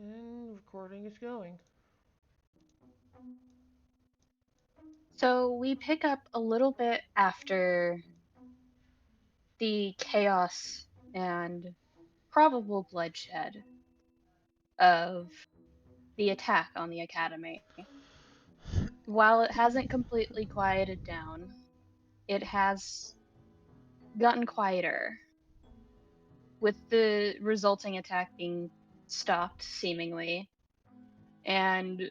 And recording is going. So we pick up a little bit after the chaos and probable bloodshed of the attack on the academy. While it hasn't completely quieted down, it has gotten quieter, with the resulting attack being stopped seemingly, and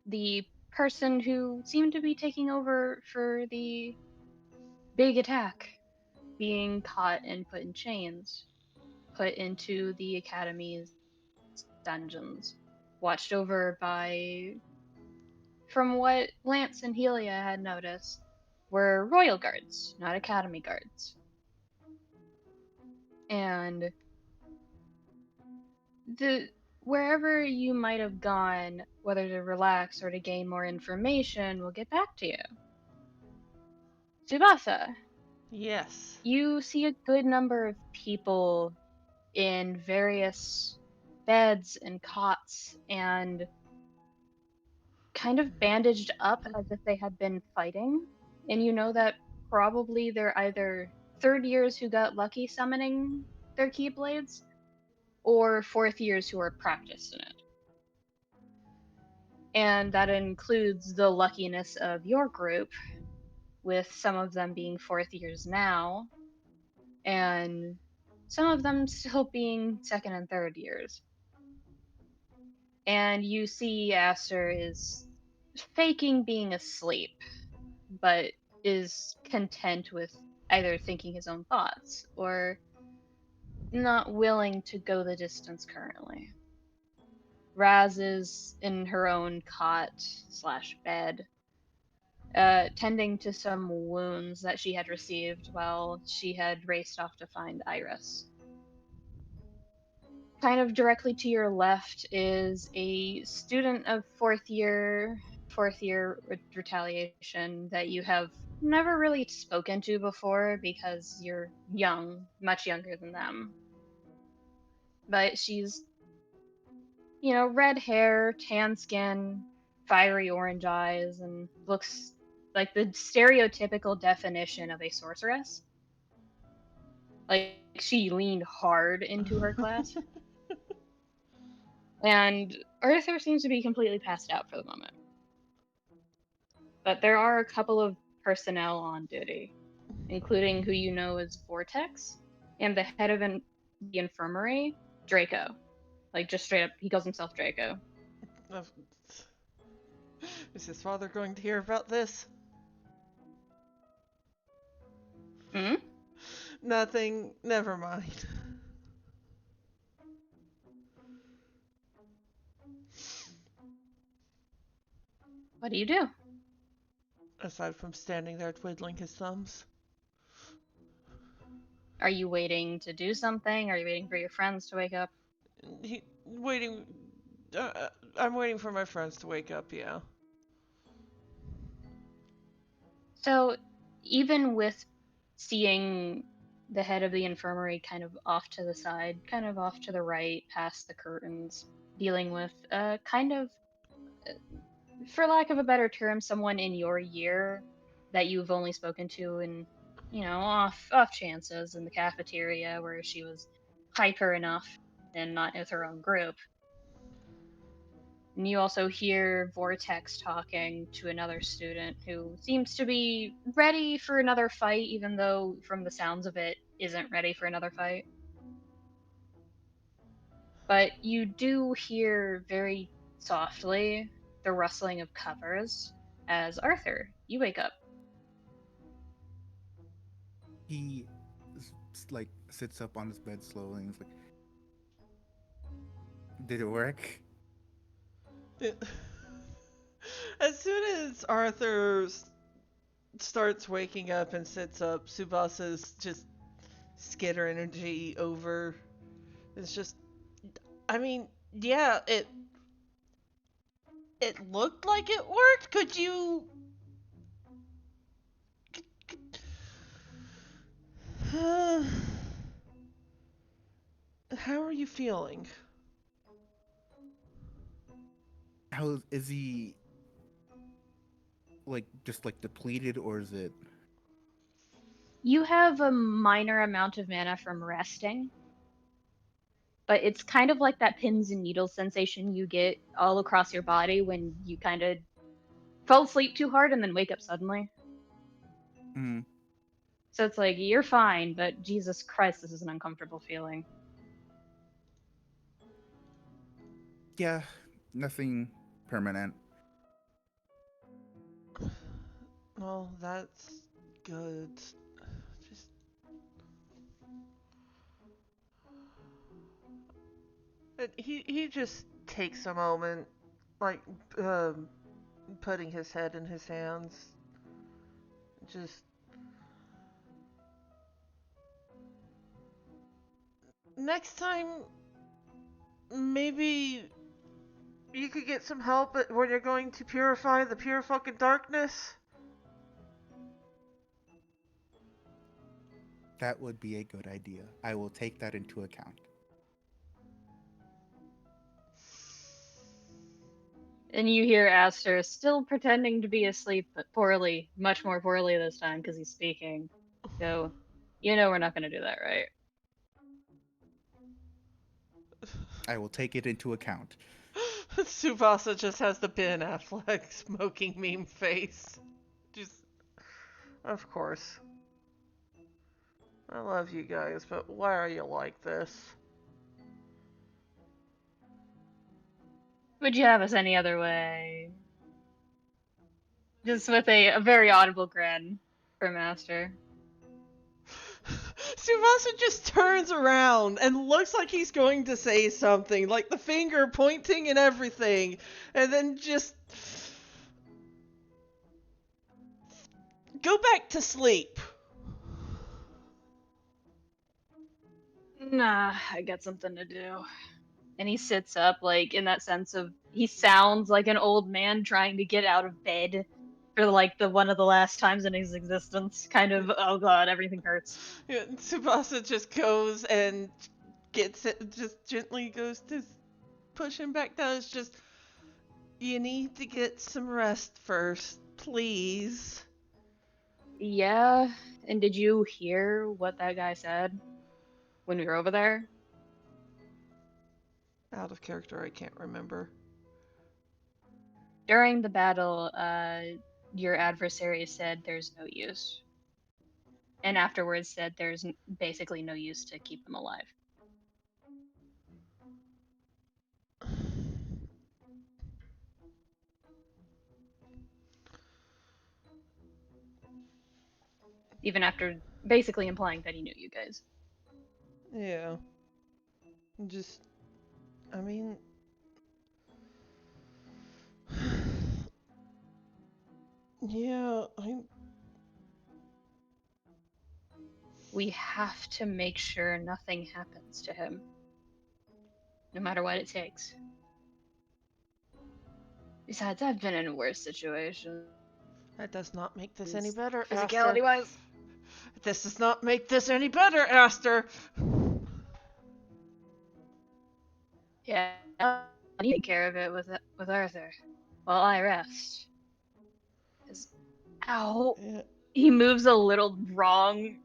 the person who seemed to be taking over for the big attack being caught and put in chains, put into the academy's dungeons, watched over by, from what Lance and Helia had noticed, were royal guards, not academy guards. And the wherever you might have gone, whether to relax or to gain more information, we'll get back to you. Tsubasa, Yes. you see a good number of people in various beds and cots and kind of bandaged up as if they had been fighting. And you know that probably they're either third years who got lucky summoning their keyblades or fourth years who are practiced in it. And that includes the luckiness of your group, with some of them being fourth years now, and some of them still being second and third years. And you see Aster is faking being asleep, but is content with either thinking his own thoughts or not willing to go the distance currently. Razz is in her own cot slash bed, tending to some wounds that she had received while she had raced off to find Iris. Kind of directly to your left is a student of fourth year retaliation that you have never really spoken to before because you're young, much younger than them. But she's, red hair, tan skin, fiery orange eyes, and looks like the stereotypical definition of a sorceress. Like, she leaned hard into her class. And Arthur seems to be completely passed out for the moment. But there are a couple of personnel on duty, including who you know as Vortex and the head of the infirmary, Draco. Like, just straight up, he calls himself Draco. Is his father going to hear about this? Hmm? Nothing. Never mind. What do you do? Aside from standing there twiddling his thumbs. Are you waiting to do something? Are you waiting for your friends to wake up? Waiting. I'm waiting for my friends to wake up, yeah. So, even with seeing the head of the infirmary kind of off to the side, kind of off to the right, past the curtains, dealing with kind of, for lack of a better term, someone in your year that you've only spoken to in, off chances in the cafeteria where she was hyper enough and not with her own group. And you also hear Vortex talking to another student who seems to be ready for another fight, even though, from the sounds of it, isn't ready for another fight. But you do hear very softly the rustling of covers as Arthur, you wake up. He like sits up on his bed slowly and is like, "Did it work?" As soon as Arthur starts waking up and sits up, Tsubasa's just skitter energy over. It's just, I mean, yeah, it looked like it worked. Could you? How are you feeling? how is he like just like depleted, or is it? You have a minor amount of mana from resting, but it's kind of like that pins and needles sensation you get all across your body when you kind of fall asleep too hard and then wake up suddenly. Mm, So it's like, you're fine, but Jesus Christ, this is an uncomfortable feeling. yeah, nothing permanent. Well, that's good. Just he just takes a moment, like um, putting his head in his hands. Just next time, maybe you could get some help when you're going to purify the pure fucking darkness. That would be a good idea. I will take that into account. And you hear Aster still pretending to be asleep, but poorly, much more poorly this time because he's speaking. Go, you know we're not going to do that, right? I will take it into account. Tsubasa just has the Ben Affleck smoking meme face. Just, of course. I love you guys, but why are you like this? Would you have us any other way? Just with a very audible grin for Master. Tsubasa just turns around and looks like he's going to say something, like the finger pointing and everything, and then just go back to sleep. Nah, I got something to do. And he sits up, like, in that sense of he sounds like an old man trying to get out of bed for like the one of the last times in his existence. Kind of, oh god, everything hurts. Yeah, Tsubasa just goes and gets it, just gently goes to push him back down. It's just, you need to get some rest first, please. Yeah, and did you hear what that guy said when we were over there? Out of character, I can't remember. During the battle, your adversary said there's no use. And afterwards said there's basically no use to keep them alive. Even after basically implying that he knew you guys. Yeah. Just, I mean, yeah, We have to make sure nothing happens to him, no matter what it takes. Besides, I've been in worse situations, that does not make this any better, Aster. physicality wise. This does not make this any better, Aster. Yeah, I'll take care of it with Arthur while I rest. 'Cause, ow, Yeah. he moves a little wrong,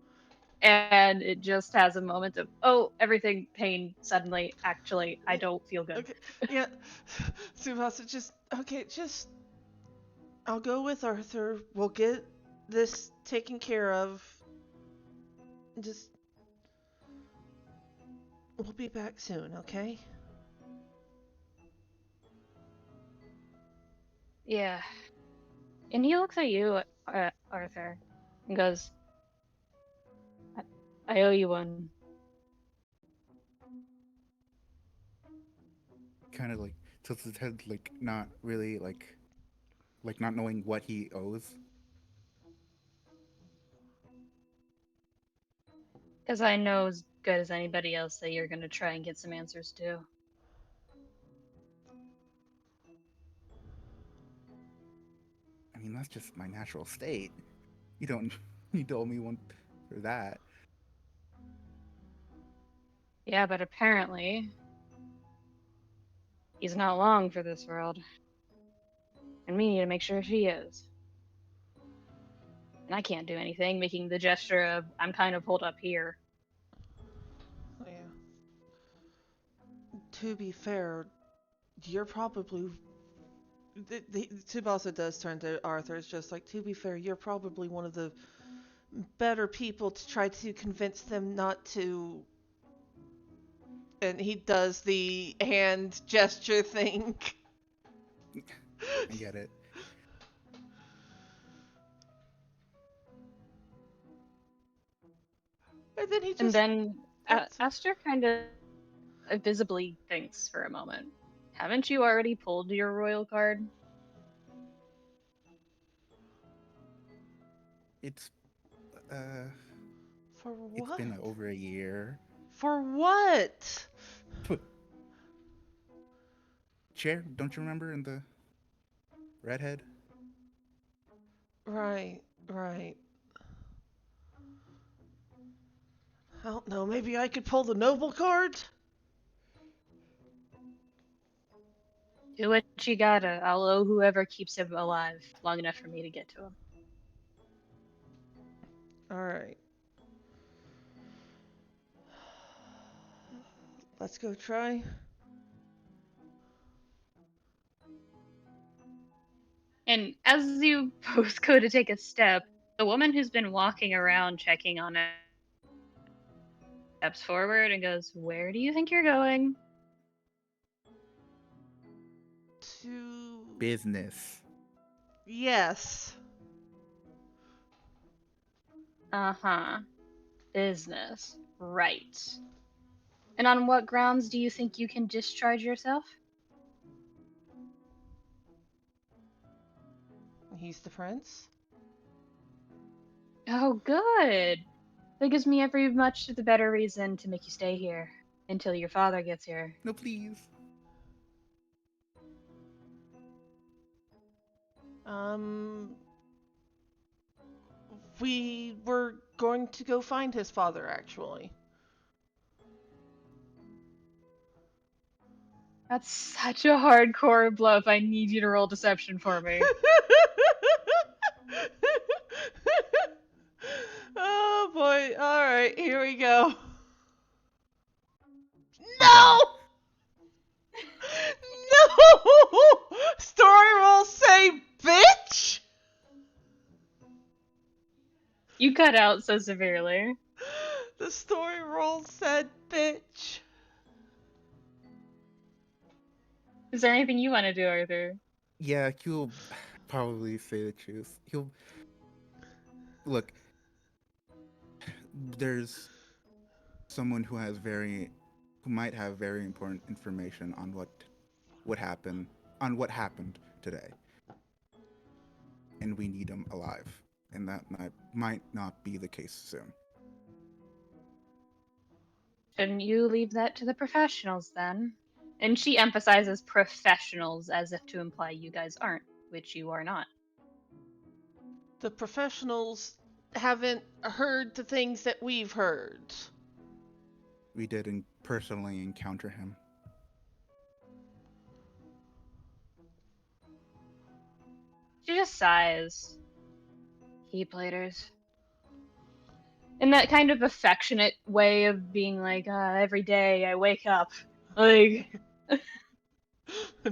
and it just has a moment of, oh, everything pain suddenly. Actually, I don't feel good. Okay. Yeah. Tsubasa, just okay. Just I'll go with Arthur. We'll get this taken care of. Just we'll be back soon, okay? Yeah, and he looks at you, Arthur, and goes, I, I owe you one. Kind of like tilts his head, like not really like not knowing what he owes. Because I know as good as anybody else that you're going to try and get some answers to. I mean, that's just my natural state. You don't you told me one for that. Yeah, but apparently, he's not long for this world. And we need to make sure she is. And I can't do anything, making the gesture of, I'm kind of holed up here. Yeah. To be fair, you're probably. Tsubasa does turn to Arthur. It's just like, to be fair, you're probably one of the better people to try to convince them not to. And he does the hand gesture thing. I get it. And then he And just. then That's, Aster kind of visibly thinks for a moment. Haven't you already pulled your royal card? It's for it's what? been over a year. For what? Chair, don't you remember in the redhead? Right, right. I don't know. Maybe I could pull the noble card? Do what you gotta. I'll owe whoever keeps him alive long enough for me to get to him. Alright. Let's go try. And as you both go to take a step, the woman who's been walking around checking on it steps forward and goes, "Where do you think you're going?" To. Business. Yes. Uh-huh. Business. Right. And on what grounds do you think you can discharge yourself? He's the prince? Oh, good. That gives me every much the better reason to make you stay here until your father gets here. No, please. Um. We were going to go find his father, actually. That's such a hardcore bluff. I need you to roll deception for me. Oh boy. Alright, here we go. Oh God. No! No! Story will say bitch! You cut out so severely. The story roll said bitch. Is there anything you want to do, Arthur? Yeah, he'll probably say the truth. He'll look. There's someone who might have very important information on what happened today, and we need him alive, and that might not be the case soon. Shouldn't you leave that to the professionals then? And she emphasizes professionals as if to imply you guys aren't, which you are not. The professionals haven't heard the things that we've heard. We didn't personally encounter him. She just sighs. Keep-laters. In that kind of affectionate way of being like, every day I wake up, like,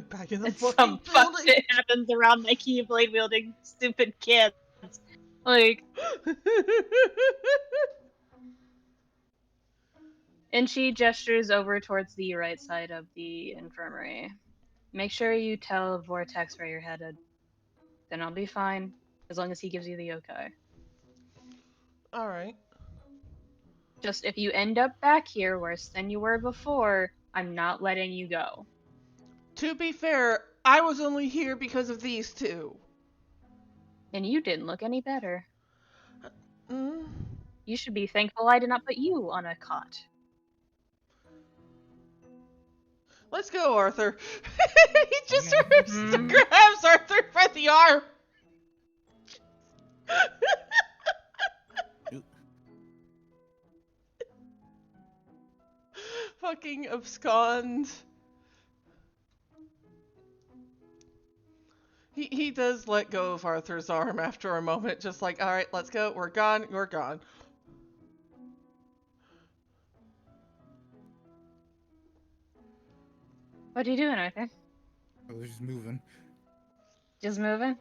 Back in the and fucking some fuck building. shit happens around my Keyblade wielding stupid kids. Like, and she gestures over towards the right side of the infirmary. Make sure you tell Vortex where you're headed. Then I'll be fine, as long as he gives you the okay. Alright. Just if you end up back here worse than you were before, I'm not letting you go. To be fair, I was only here because of these two. And you didn't look any better. Mm. You should be thankful I did not put you on a cot. Let's go, Arthur. He just Okay. grabs Arthur by the arm. Oop. Fucking abscond. He does let go of Arthur's arm after a moment, just like, all right, let's go. We're gone. We're gone. What are you doing, Arthur? I was just moving. Just moving?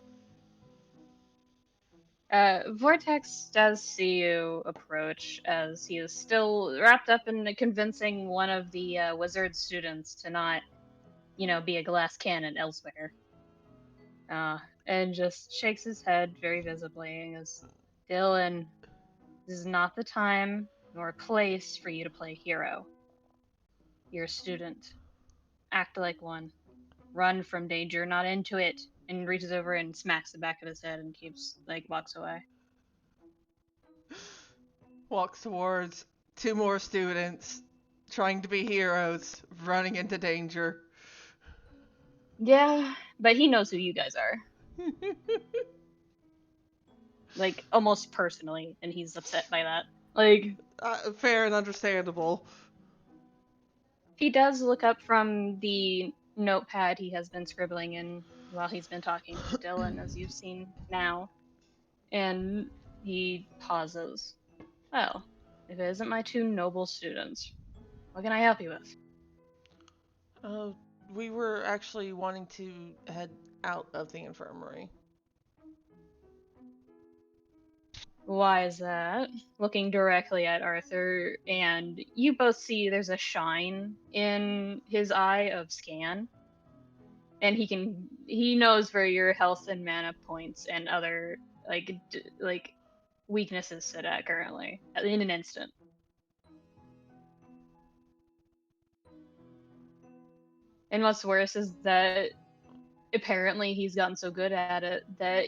Vortex does see you approach as he is still wrapped up in convincing one of the wizard students to not, be a glass cannon elsewhere. And just shakes his head very visibly and goes, Dylan, this is not the time nor place for you to play hero. You're a student. Act like one. Run from danger, not into it. And reaches over and smacks the back of his head and walks away. Walks towards two more students, trying to be heroes, running into danger. Yeah, but he knows who you guys are. Almost personally, and he's upset by that. Fair and understandable. He does look up from the notepad he has been scribbling in while he's been talking to Dylan, as you've seen now. And he pauses. Well, if it isn't my two noble students, what can I help you with? We were actually wanting to head out of the infirmary. Why is that? Looking directly at Arthur, and you both see there's a shine in his eye of scan. And he knows where your health and mana points and other weaknesses sit at currently in an instant. And what's worse is that apparently he's gotten so good at it that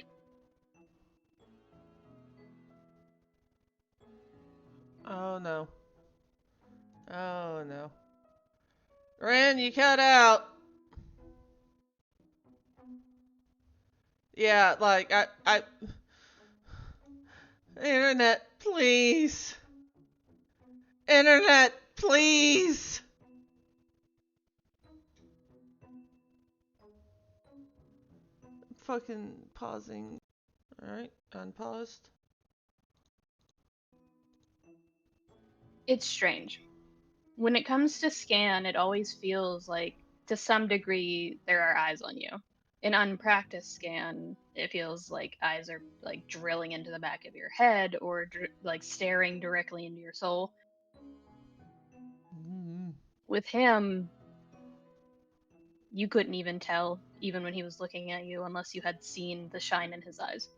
Oh no. Oh no. Ren, you cut out. Yeah, I Internet, please. Internet, please. Fucking pausing. Alright, unpaused. it's strange. When it comes to scan, it always feels like to some degree there are eyes on you. In unpracticed scan, it feels like eyes are drilling into the back of your head or staring directly into your soul. With him, you couldn't even tell, even when he was looking at you, unless you had seen the shine in his eyes.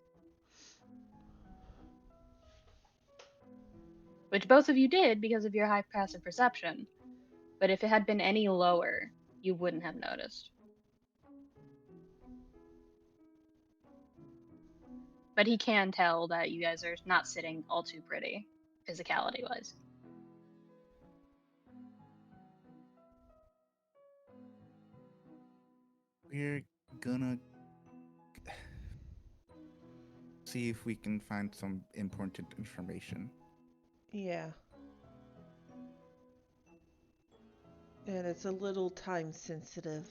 Which both of you did because of your high passive perception. But if it had been any lower, you wouldn't have noticed. But he can tell that you guys are not sitting all too pretty, physicality-wise. We're gonna see if we can find some important information. Yeah. And it's a little time sensitive.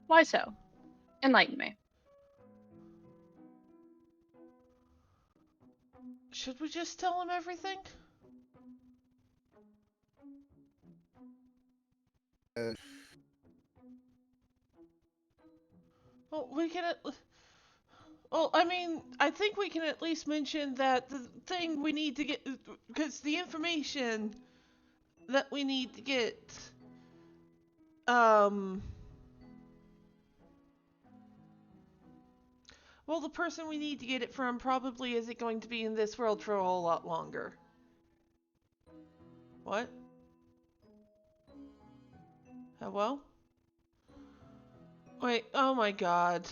Why so? Enlighten me. Should we just tell him everything? Well, we can well, I mean, I think we can at least mention that the thing we need to get, because the information that we need to get, well, the person we need to get it from probably isn't going to be in this world for a whole lot longer. What? Hello? Wait, oh my god.